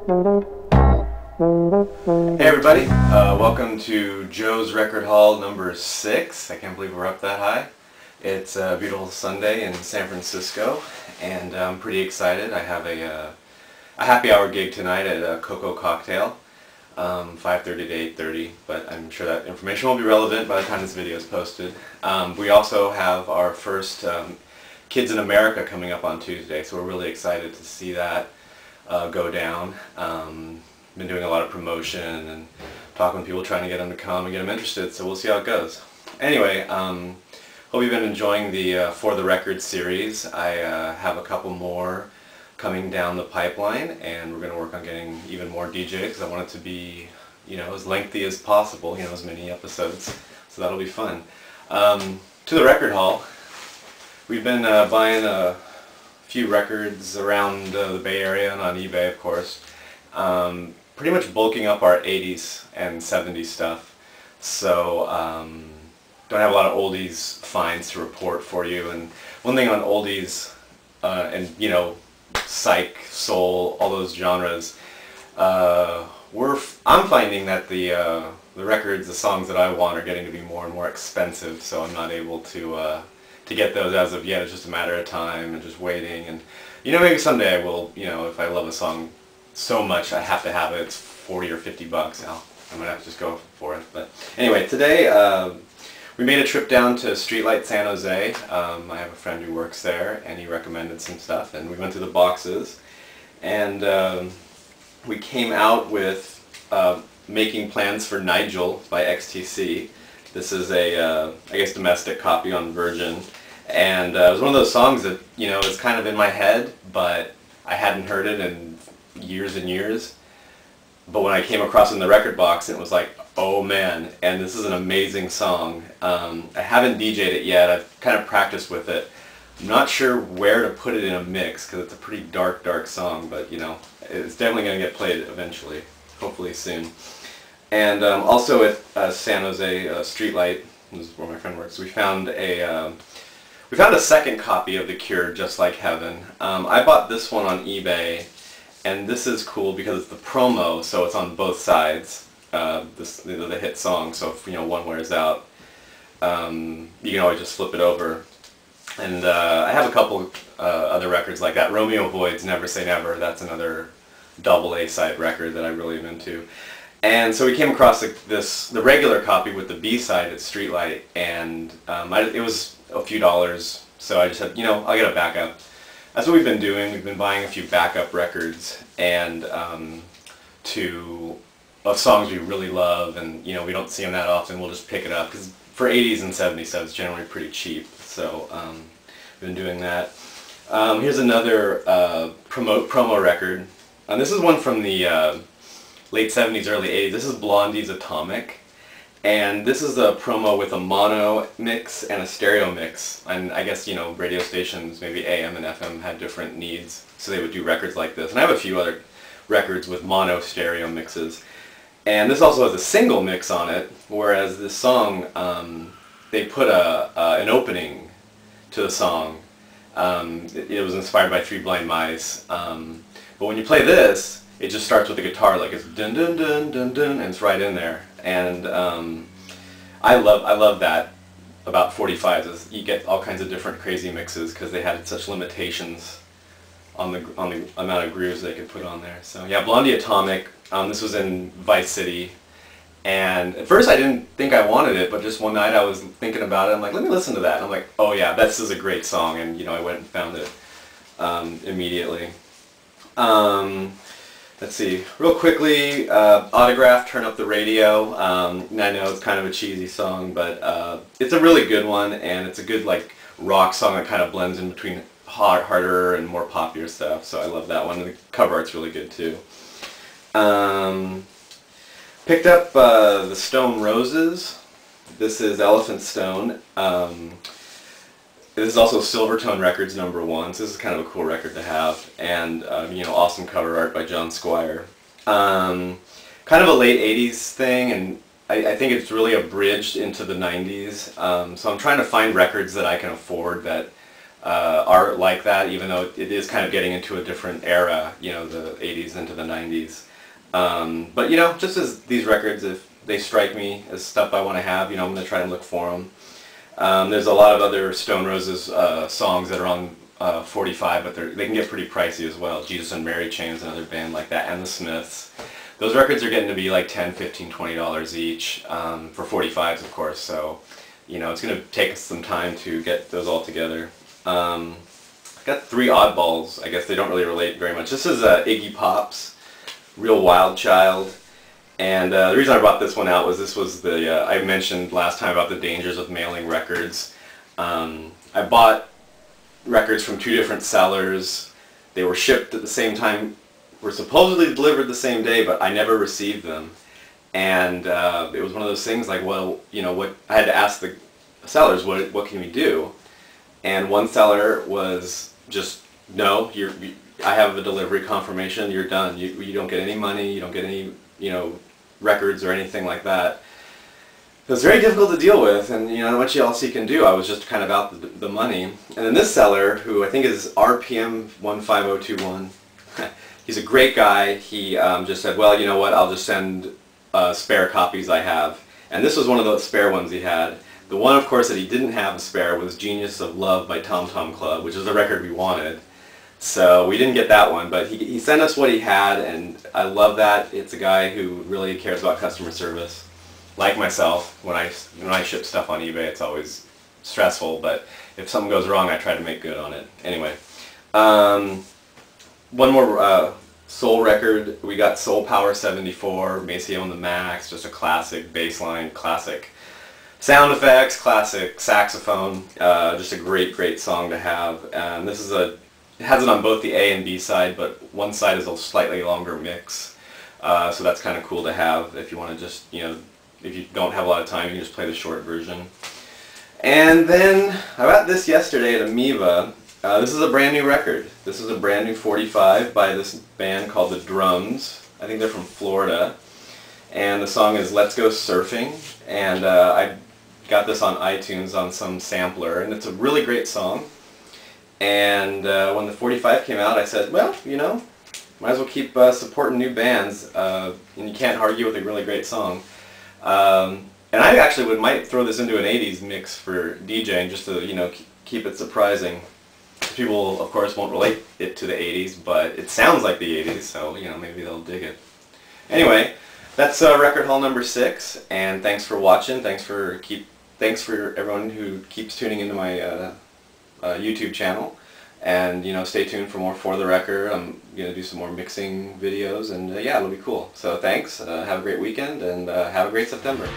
Hey everybody, welcome to Joe's Record Haul number 6. I can't believe we're up that high. It's a beautiful Sunday in San Francisco, and I'm pretty excited. I have a happy hour gig tonight at Coco Cocktail, 5:30 to 8:30, but I'm sure that information will be relevant by the time this video is posted. We also have our first Kids in America coming up on Tuesday, so we're really excited to see that go down. Been doing a lot of promotion and talking with people, trying to get them to come and get them interested, so we'll see how it goes. Anyway, hope you've been enjoying the For the Record series. I have a couple more coming down the pipeline, and we're going to work on getting even more DJs because I want it to be, as lengthy as possible, as many episodes, so that'll be fun. To the record haul, we've been buying a few records around the Bay Area and on eBay, of course. Pretty much bulking up our 80s and 70s stuff, so don't have a lot of oldies finds to report for you. And one thing on oldies and psych, soul, all those genres, I'm finding that the records, the songs that I want, are getting to be more and more expensive, so I'm not able to get those as of yet. It's just a matter of time and just waiting, and maybe someday I will. If I love a song so much I have to have it, it's 40 or 50 bucks. I'm gonna have to just go for it. But anyway, today we made a trip down to Streetlight San Jose. I have a friend who works there, and he recommended some stuff, and we went through the boxes, and we came out with Making Plans for Nigel by XTC. This is a I guess domestic copy on Virgin, and it was one of those songs that is kind of in my head, but I hadn't heard it in years and years. But when I came across it in the record box, it was like, oh man, and this is an amazing song. I haven't DJ'd it yet. I've kind of practiced with it. I'm not sure where to put it in a mix because it's a pretty dark song, but it's definitely going to get played eventually, hopefully soon. And also at San Jose Streetlight, this is where my friend works, we found a second copy of The Cure, Just Like Heaven. I bought this one on eBay, and this is cool because it's the promo, so it's on both sides. The hit song, so if one wears out, you can always just flip it over. And I have a couple other records like that. Romeo Void's Never Say Never. That's another double A-side record that I really am into. And so we came across the regular copy with the B-side at Streetlight, and it was a few dollars, so I just said, I'll get a backup. That's what we've been doing. We've been buying a few backup records, and of songs we really love, and we don't see them that often. We'll just pick it up because for 80s and 70s stuff, it's generally pretty cheap. So we've been doing that. Here's another promo record, and this is one from the late 70s, early 80s. This is Blondie's Atomic, and this is a promo with a mono mix and a stereo mix. And I guess radio stations, maybe AM and FM, had different needs, so they would do records like this. And I have a few other records with mono stereo mixes. And this also has a single mix on it, whereas this song, they put an opening to the song. It was inspired by Three Blind Mice. But when you play this, it just starts with the guitar, like it's dun dun dun dun dun, and it's right in there. And I love that about 45s. Is you get all kinds of different crazy mixes because they had such limitations on the amount of grooves they could put on there. So yeah, Blondie Atomic. This was in Vice City, and at first I didn't think I wanted it, but just one night I was thinking about it. I'm like, let me listen to that. And I'm like, oh yeah, this is a great song, and I went and found it immediately. Let's see, real quickly, Autograph, Turn Up the Radio. I know it's kind of a cheesy song, but it's a really good one, and it's a good rock song that kind of blends in between harder and more popular stuff, so I love that one. And the cover art's really good too. Picked up the Stone Roses. This is Elephant Stone. This is also Silvertone Records #1, so this is kind of a cool record to have, and awesome cover art by John Squire. Kind of a late 80s thing, and I think it's really abridged into the 90s, so I'm trying to find records that I can afford that art like that, even though it is kind of getting into a different era, you know, the 80s into the 90s. But, you know, just as these records, if they strike me as stuff I want to have, you know, I'm going to try and look for them. There's a lot of other Stone Roses songs that are on 45, but they can get pretty pricey as well. Jesus and Mary Chain's another band like that, and the Smiths. Those records are getting to be like $10, $15, $20 each, for 45s of course, so you know, it's going to take us some time to get those all together. I've got 3 oddballs. I guess they don't really relate very much. This is Iggy Pop's Real Wild Child. And the reason I brought this one out was this was the, I mentioned last time about the dangers of mailing records. I bought records from 2 different sellers. They were shipped at the same time, were supposedly delivered the same day, but I never received them. And it was one of those things like, well, you know, what I had to ask the sellers, what can we do? And one seller was just, no, I have a delivery confirmation, you're done. You don't get any money, you don't get any, you know, records or anything like that. It was very difficult to deal with, and you know, not much else you can do. I was just kind of out the money. And then this seller, who I think is RPM 15021, he's a great guy. He just said, well, you know what, I'll just send spare copies I have. And this was one of those spare ones he had. The one, of course, that he didn't have a spare was Genius of Love by Tom Tom Club, which is the record we wanted. So we didn't get that one, but he sent us what he had, and I love that. It's a guy who really cares about customer service. Like myself, when I ship stuff on eBay, it's always stressful, but if something goes wrong, I try to make good on it. Anyway, one more soul record. We got Soul Power 74, Maceo and the Max, just a classic bassline, classic sound effects, classic saxophone, just a great song to have. And this is it has it on both the A and B side, but one side is a slightly longer mix, so that's kind of cool to have if you want to just, you know, if you don't have a lot of time, you can just play the short version. And then I got this yesterday at Amoeba. This is a brand new record. This is a brand new 45 by this band called The Drums. I think they're from Florida. And the song is Let's Go Surfing. And I got this on iTunes on some sampler, and it's a really great song. And when the 45 came out, I said, well, you know, might as well keep supporting new bands, and you can't argue with a really great song. And I actually might throw this into an 80s mix for DJing, just to, you know, keep it surprising. People, of course, won't relate it to the 80s, but it sounds like the 80s, so, you know, maybe they'll dig it. Anyway, that's Record Haul number 6, and thanks for watching. Thanks for everyone who keeps tuning into my YouTube channel. And, you know, stay tuned for more For the Record. I'm going to do some more mixing videos, and yeah, it'll be cool. So thanks, have a great weekend, and have a great September.